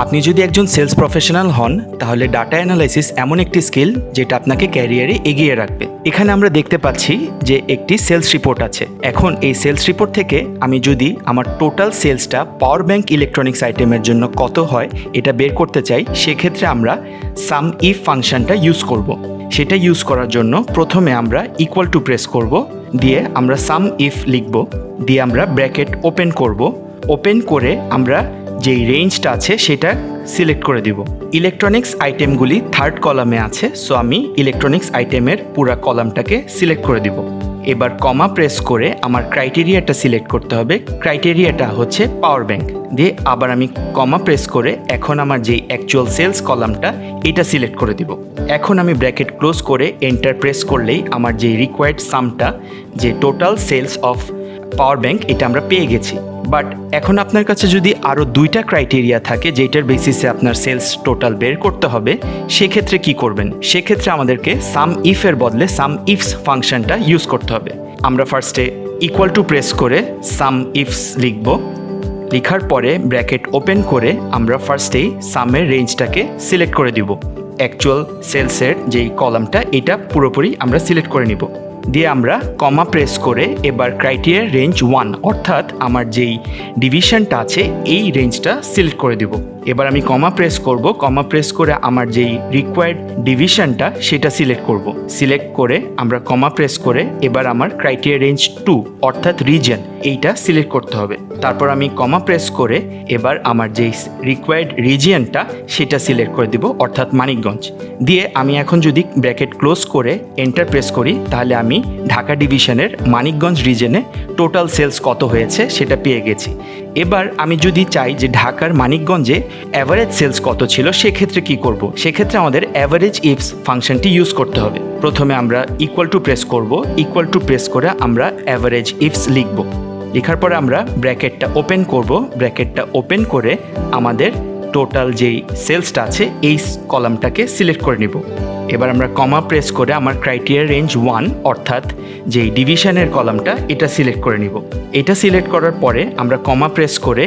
আপনি যদি একজন সেলস প্রফেশনাল হন তাহলে ডাটা অ্যানালাইসিস এমন একটি স্কিল যেটা আপনাকে ক্যারিয়ারে এগিয়ে রাখবে। এখানে আমরা দেখতে পাচ্ছি যে একটি সেলস রিপোর্ট আছে। এখন এই সেলস রিপোর্ট থেকে আমি যদি আমার টোটাল সেলসটা পাওয়ার ব্যাংক ইলেকট্রনিক্স আইটেমের জন্য কত হয় এটা বের করতে চাই, সেক্ষেত্রে আমরা সাম ইফ ফাংশনটা ইউজ করব। সেটা ইউজ করার জন্য প্রথমে আমরা ইকুয়াল টু প্রেস করব, দিয়ে আমরা সাম ইফ লিখব, দিয়ে আমরা ব্র্যাকেট ওপেন করব। ওপেন করে আমরা যেই রেঞ্জটা আছে সেটা সিলেক্ট করে দিব। ইলেকট্রনিক্স আইটেমগুলি থার্ড কলামে আছে, সো আমি ইলেকট্রনিক্স আইটেমের পুরো কলামটাকে সিলেক্ট করে দিব। এবার কমা প্রেস করে আমার ক্রাইটেরিয়াটা সিলেক্ট করতে হবে। ক্রাইটেরিয়াটা হচ্ছে পাওয়ার ব্যাংক। দিয়ে আবার আমি কমা প্রেস করে এখন আমার যেই অ্যাকচুয়াল সেলস কলামটা এটা সিলেক্ট করে দিব। এখন আমি ব্র্যাকেট ক্লোজ করে এন্টার প্রেস করলেই আমার যে রিকোয়ার্ড সামটা, যে total sales of power bank, এটা আমরা পেয়ে গেছি। বাট এখন আপনার কাছে যদি আরও দুইটা ক্রাইটেরিয়া থাকে যেটার বেসিসে আপনার সেলস টোটাল বের করতে হবে, সেক্ষেত্রে কি করবেন? সেক্ষেত্রে আমাদেরকে সাম ইফের বদলে সাম ইফস ফাংশনটা ইউজ করতে হবে। আমরা ফার্স্টে ইকুয়াল টু প্রেস করে সাম ইফস লিখব। লেখার পরে ব্র্যাকেট ওপেন করে আমরা ফার্স্টেই সামের রেঞ্জটাকে সিলেক্ট করে দিব। অ্যাকচুয়াল সেলসের যেই কলামটা এটা পুরোপুরি আমরা সিলেক্ট করে নিব। দিয়ে আমরা কমা প্রেস করে এবার ক্রাইটেরিয়া রেঞ্জ 1 অর্থাৎ আমার যেই ডিভিশনটা আছে এই রেঞ্জটা সিলেক্ট করে দিব। এবার আমি কমা প্রেস করব। কমা প্রেস করে আমার যেই রিকোয়ার্ড ডিভিশনটা সেটা সিলেক্ট করব। সিলেক্ট করে আমরা কমা প্রেস করে এবার আমার ক্রাইটেরিয়া রেঞ্জ 2 অর্থাৎ রিজন এইটা সিলেক্ট করতে হবে। তারপর আমি কমা প্রেস করে এবার আমার যেই রিকোয়ার্ড রিজিয়নটা সেটা সিলেক্ট করে দিব অর্থাৎ মানিকগঞ্জ। দিয়ে আমি এখন যদি ব্র্যাকেট ক্লোজ করে এন্টার প্রেস করি তাহলে আমি ঢাকা ডিভিশনের মানিকগঞ্জ রিজনে টোটাল সেলস কত হয়েছে সেটা পেয়ে গেছি। এবার আমি যদি চাই যে ঢাকার মানিকগঞ্জে অ্যাভারেজ সেলস কত ছিল, সেক্ষেত্রে কি করব? সেক্ষেত্রে আমাদের অ্যাভারেজ ইফস ফাংশনটি ইউজ করতে হবে। প্রথমে আমরা ইকুয়াল টু প্রেস করব। ইকুয়াল টু প্রেস করে আমরা অ্যাভারেজ ইফস লিখব। লেখার পরে আমরা ব্র্যাকেটটা ওপেন করব। ব্র্যাকেটটা ওপেন করে আমাদের টোটাল যেই সেলসটা আছে এই কলামটাকে সিলেক্ট করে নিব। এবার আমরা কমা প্রেস করে আমার ক্রাইটেরিয়া রেঞ্জ 1 অর্থাৎ যেই ডিভিশনের কলামটা এটা সিলেক্ট করে নিব। এটা সিলেক্ট করার পরে আমরা কমা প্রেস করে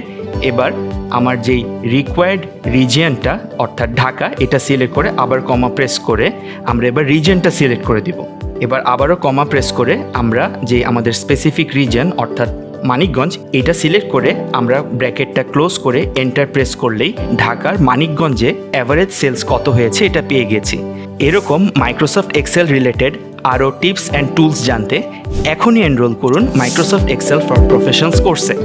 এবার আমার যেই রিকোয়ার্ড রিজিয়নটা অর্থাৎ ঢাকা এটা সিলেক্ট করে আবার কমা প্রেস করে আমরা এবার রিজিয়নটা সিলেক্ট করে দিব। এবার আবারও কমা প্রেস করে আমরা যে আমাদের স্পেসিফিক রিজন অর্থাৎ মানিকগঞ্জ এটা সিলেক্ট করে আমরা ব্র্যাকেটটা ক্লোজ করে এন্টার প্রেস করলেই ঢাকার মানিকগঞ্জে অ্যাভারেজ সেলস কত হয়েছে এটা পেয়ে গেছি। এরকম মাইক্রোসফট এক্সেল রিলেটেড আরও টিপস অ্যান্ড টুলস জানতে এখনই এনরোল করুন মাইক্রোসফট এক্সেল ফর প্রফেশনালস কোর্সে।